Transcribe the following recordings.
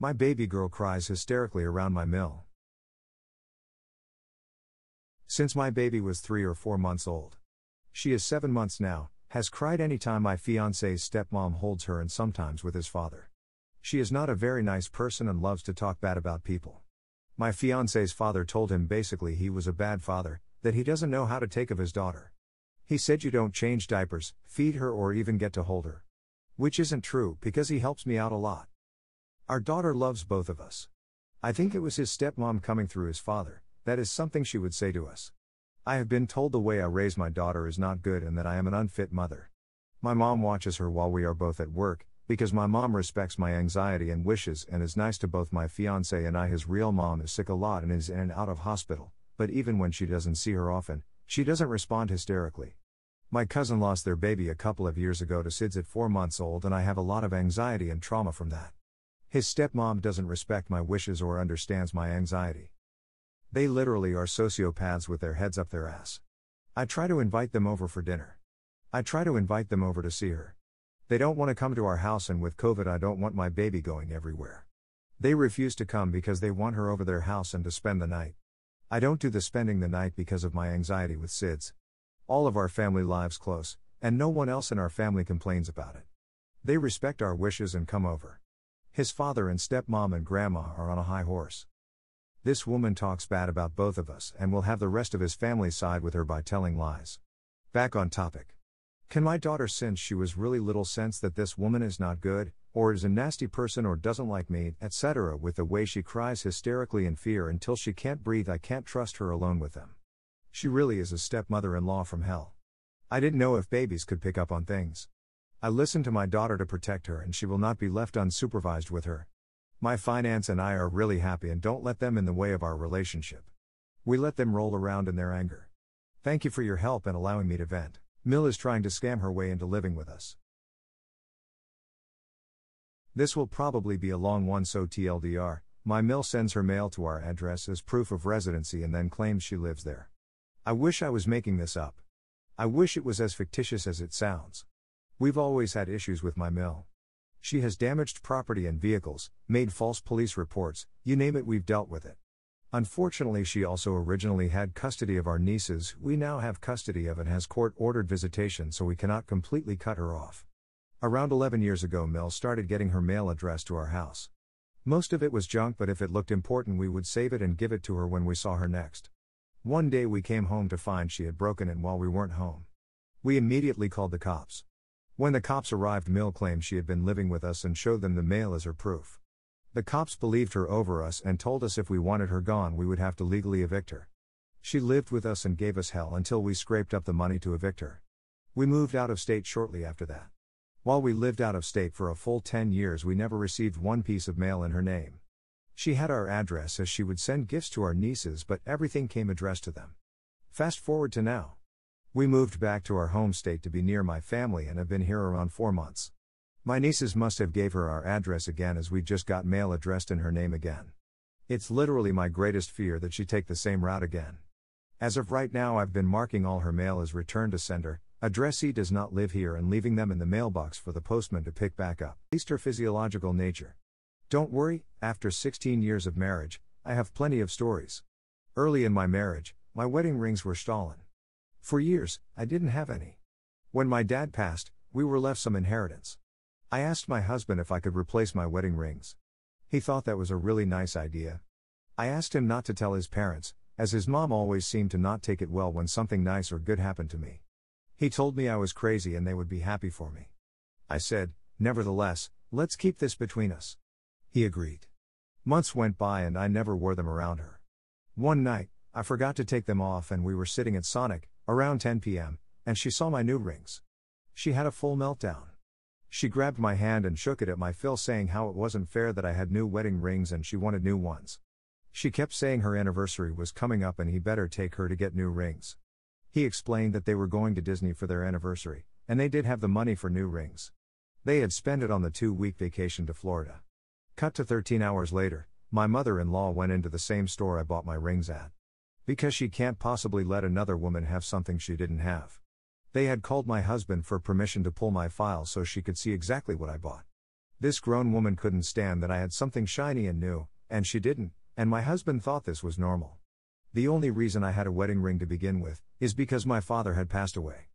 My baby girl cries hysterically around my mill. Since my baby was 3 or 4 months old. She is 7 months now, has cried anytime my fiancé's stepmom holds her and sometimes with his father. She is not a very nice person and loves to talk bad about people. My fiancé's father told him basically he was a bad father, that he doesn't know how to take of his daughter. He said you don't change diapers, feed her or even get to hold her. Which isn't true because he helps me out a lot. Our daughter loves both of us. I think it was his stepmom coming through his father, that is something she would say to us. I have been told the way I raise my daughter is not good and that I am an unfit mother. My mom watches her while we are both at work, because my mom respects my anxiety and wishes and is nice to both my fiancé and I. His real mom is sick a lot and is in and out of hospital, but even when she doesn't see her often, she doesn't respond hysterically. My cousin lost their baby a couple of years ago to SIDS at 4 months old and I have a lot of anxiety and trauma from that. His stepmom doesn't respect my wishes or understands my anxiety. They literally are sociopaths with their heads up their ass. I try to invite them over for dinner. I try to invite them over to see her. They don't want to come to our house and with COVID I don't want my baby going everywhere. They refuse to come because they want her over their house and to spend the night. I don't do the spending the night because of my anxiety with SIDS. All of our family lives close, and no one else in our family complains about it. They respect our wishes and come over. His father and stepmom and grandma are on a high horse. This woman talks bad about both of us and will have the rest of his family side with her by telling lies. Back on topic. Can my daughter, since she was really little, sense that this woman is not good, or is a nasty person or doesn't like me, etc. with the way she cries hysterically in fear until she can't breathe? I can't trust her alone with them. She really is a stepmother-in-law from hell. I didn't know if babies could pick up on things. I listen to my daughter to protect her and she will not be left unsupervised with her. My finance and I are really happy and don't let them in the way of our relationship. We let them roll around in their anger. Thank you for your help and allowing me to vent. Mill is trying to scam her way into living with us. This will probably be a long one, so TLDR, my Mill sends her mail to our address as proof of residency and then claims she lives there. I wish I was making this up. I wish it was as fictitious as it sounds. We've always had issues with my Mill. She has damaged property and vehicles, made false police reports, you name it, we've dealt with it. Unfortunately, she also originally had custody of our nieces. We now have custody of and has court-ordered visitation, so we cannot completely cut her off. Around 11 years ago, Mill started getting her mail addressed to our house. Most of it was junk, but if it looked important we would save it and give it to her when we saw her next. One day we came home to find she had broken it while we weren't home. We immediately called the cops. When the cops arrived, Mill claimed she had been living with us and showed them the mail as her proof. The cops believed her over us and told us if we wanted her gone we would have to legally evict her. She lived with us and gave us hell until we scraped up the money to evict her. We moved out of state shortly after that. While we lived out of state for a full 10 years we never received one piece of mail in her name. She had our address as she would send gifts to our nieces, but everything came addressed to them. Fast forward to now. We moved back to our home state to be near my family and have been here around 4 months. My nieces must have gave her our address again as we just got mail addressed in her name again. It's literally my greatest fear that she take the same route again. As of right now I've been marking all her mail as return to sender, addressee does not live here, and leaving them in the mailbox for the postman to pick back up. At least her physiological nature. Don't worry, after 16 years of marriage, I have plenty of stories. Early in my marriage, my wedding rings were stolen. For years, I didn't have any. When my dad passed, we were left some inheritance. I asked my husband if I could replace my wedding rings. He thought that was a really nice idea. I asked him not to tell his parents, as his mom always seemed to not take it well when something nice or good happened to me. He told me I was crazy and they would be happy for me. I said, nevertheless, let's keep this between us. He agreed. Months went by and I never wore them around her. One night, I forgot to take them off and we were sitting at Sonic, around 10 p.m., and she saw my new rings. She had a full meltdown. She grabbed my hand and shook it at my face, saying how it wasn't fair that I had new wedding rings and she wanted new ones. She kept saying her anniversary was coming up and he better take her to get new rings. He explained that they were going to Disney for their anniversary, and they did have the money for new rings. They had spent it on the 2-week vacation to Florida. Cut to 13 hours later, my mother-in-law went into the same store I bought my rings at. Because she can't possibly let another woman have something she didn't have. They had called my husband for permission to pull my files so she could see exactly what I bought. This grown woman couldn't stand that I had something shiny and new, and she didn't, and my husband thought this was normal. The only reason I had a wedding ring to begin with, is because my father had passed away.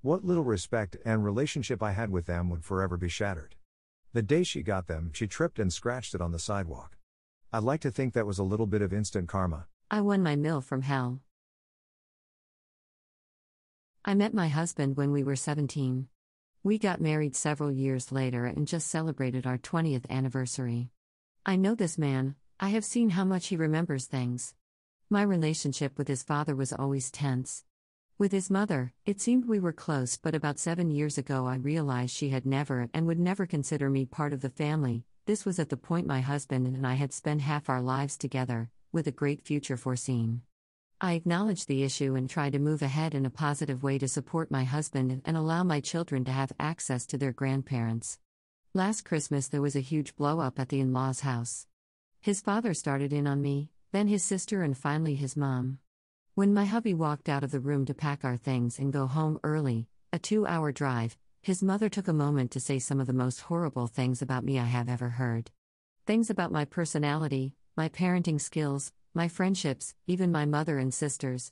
What little respect and relationship I had with them would forever be shattered. The day she got them, she tripped and scratched it on the sidewalk. I'd like to think that was a little bit of instant karma. I won my mill from hell. I met my husband when we were 17. We got married several years later and just celebrated our 20th anniversary. I know this man, I have seen how much he remembers things. My relationship with his father was always tense. With his mother, it seemed we were close, but about 7 years ago I realized she had never and would never consider me part of the family. This was at the point my husband and I had spent half our lives together, with a great future foreseen. I acknowledged the issue and tried to move ahead in a positive way to support my husband and allow my children to have access to their grandparents. Last Christmas there was a huge blow-up at the in-laws' house. His father started in on me, then his sister and finally his mom. When my hubby walked out of the room to pack our things and go home early, a 2-hour drive, his mother took a moment to say some of the most horrible things about me I have ever heard. Things about my personality, my parenting skills, my friendships, even my mother and sisters.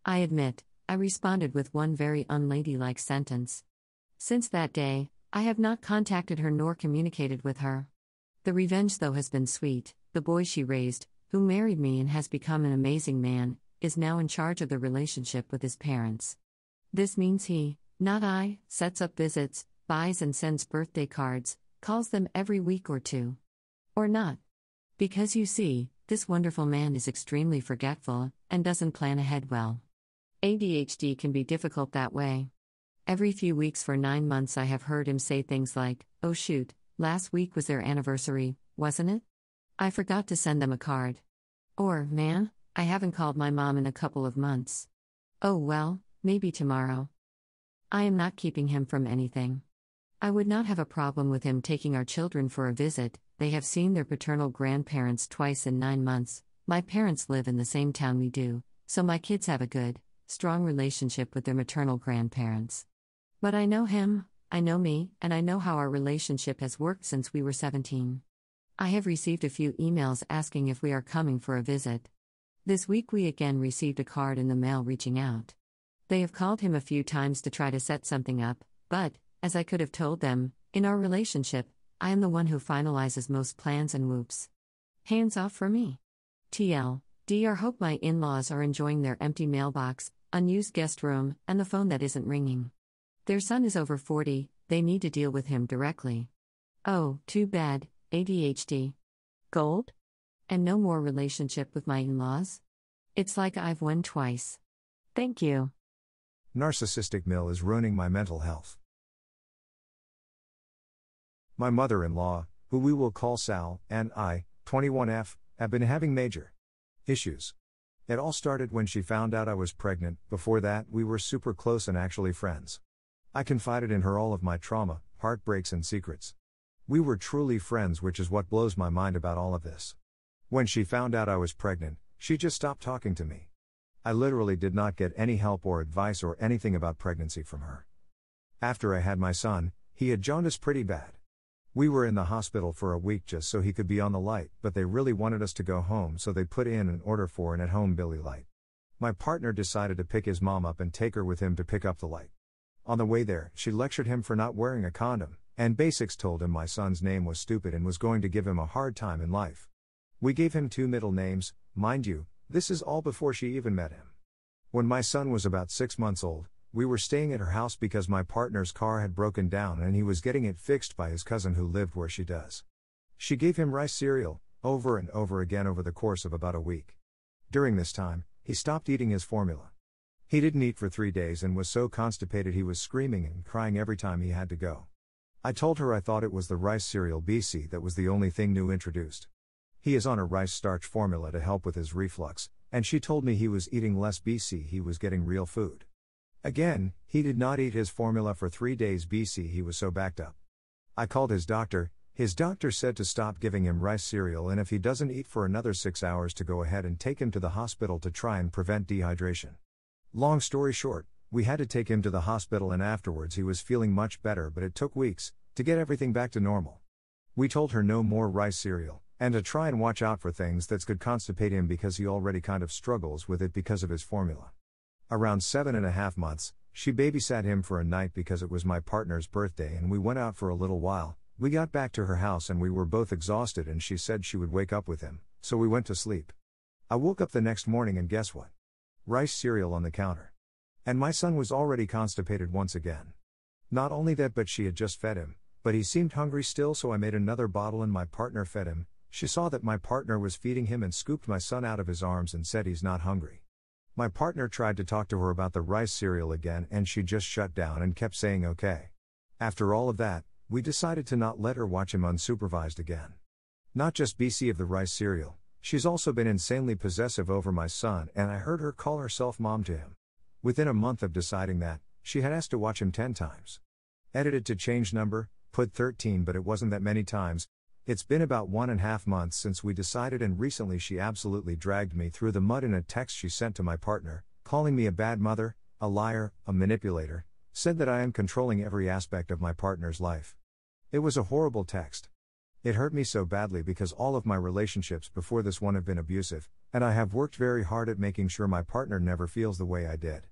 I admit, I responded with one very unladylike sentence. Since that day, I have not contacted her nor communicated with her. The revenge, though, has been sweet. The boy she raised, who married me and has become an amazing man, is now in charge of the relationship with his parents. This means he, not I, sets up visits, buys and sends birthday cards, calls them every week or two. Or not. Because you see, this wonderful man is extremely forgetful, and doesn't plan ahead well. ADHD can be difficult that way. Every few weeks for 9 months I have heard him say things like, "Oh shoot, last week was their anniversary, wasn't it? I forgot to send them a card." Or, "Man, I haven't called my mom in a couple of months. Oh well, maybe tomorrow." I am not keeping him from anything. I would not have a problem with him taking our children for a visit. They have seen their paternal grandparents twice in 9 months. My parents live in the same town we do, so my kids have a good, strong relationship with their maternal grandparents. But I know him, I know me, and I know how our relationship has worked since we were 17. I have received a few emails asking if we are coming for a visit. This week we again received a card in the mail reaching out. They have called him a few times to try to set something up, but, as I could have told them, in our relationship, I am the one who finalizes most plans and whoops. Hands off for me. TL, DR hope my in-laws are enjoying their empty mailbox, unused guest room, and the phone that isn't ringing. Their son is over 40, they need to deal with him directly. Oh, too bad, ADHD. Gold? And no more relationship with my in-laws? It's like I've won twice. Thank you. Narcissistic Mill is ruining my mental health. My mother-in-law, who we will call Sal, and I, 21F, have been having major issues. It all started when she found out I was pregnant. Before that, we were super close and actually friends. I confided in her all of my trauma, heartbreaks and secrets. We were truly friends, which is what blows my mind about all of this. When she found out I was pregnant, she just stopped talking to me. I literally did not get any help or advice or anything about pregnancy from her. After I had my son, he had jaundice pretty bad. We were in the hospital for a week just so he could be on the light, but they really wanted us to go home, so they put in an order for an at-home Billy light. My partner decided to pick his mom up and take her with him to pick up the light. On the way there, she lectured him for not wearing a condom, and basics told him my son's name was stupid and was going to give him a hard time in life. We gave him 2 middle names, mind you, this is all before she even met him. When my son was about 6 months old, we were staying at her house because my partner's car had broken down and he was getting it fixed by his cousin who lived where she does. She gave him rice cereal, over and over again over the course of about a week. During this time, he stopped eating his formula. He didn't eat for 3 days and was so constipated he was screaming and crying every time he had to go. I told her I thought it was the rice cereal BC that was the only thing new introduced. He is on a rice starch formula to help with his reflux, and she told me he was eating less BC, he was getting real food. Again, he did not eat his formula for 3 days BC, he was so backed up. I called his doctor said to stop giving him rice cereal and if he doesn't eat for another 6 hours to go ahead and take him to the hospital to try and prevent dehydration. Long story short, we had to take him to the hospital and afterwards he was feeling much better, but it took weeks to get everything back to normal. We told her no more rice cereal, and to try and watch out for things that could constipate him because he already kind of struggles with it because of his formula. Around 7.5 months, she babysat him for a night because it was my partner's birthday and we went out for a little while. We got back to her house and we were both exhausted and she said she would wake up with him, so we went to sleep. I woke up the next morning and guess what? Rice cereal on the counter. And my son was already constipated once again. Not only that, but she had just fed him, but he seemed hungry still, so I made another bottle and my partner fed him. She saw that my partner was feeding him and scooped my son out of his arms and said he's not hungry. My partner tried to talk to her about the rice cereal again and she just shut down and kept saying okay. After all of that, we decided to not let her watch him unsupervised again. Not just BC of the rice cereal, she's also been insanely possessive over my son and I heard her call herself mom to him. Within a month of deciding that, she had asked to watch him 10 times. Edited to change number, put 13, but it wasn't that many times. It's been about 1.5 months since we decided, and recently she absolutely dragged me through the mud in a text she sent to my partner, calling me a bad mother, a liar, a manipulator, said that I am controlling every aspect of my partner's life. It was a horrible text. It hurt me so badly because all of my relationships before this one have been abusive, and I have worked very hard at making sure my partner never feels the way I did.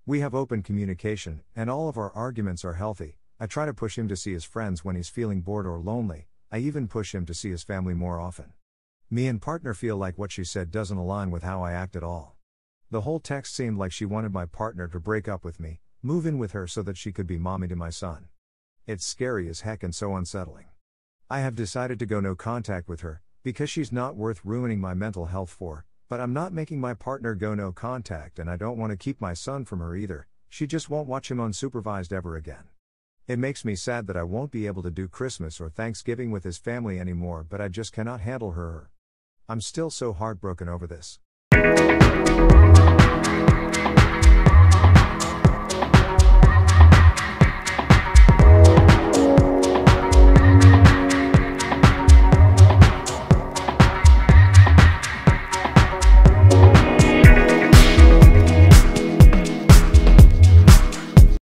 We have open communication, and all of our arguments are healthy. I try to push him to see his friends when he's feeling bored or lonely. I even push him to see his family more often. Me and partner feel like what she said doesn't align with how I act at all. The whole text seemed like she wanted my partner to break up with me, move in with her so that she could be mommy to my son. It's scary as heck and so unsettling. I have decided to go no contact with her, because she's not worth ruining my mental health for, but I'm not making my partner go no contact and I don't want to keep my son from her either. She just won't watch him unsupervised ever again. It makes me sad that I won't be able to do Christmas or Thanksgiving with his family anymore, but I just cannot handle her. I'm still so heartbroken over this.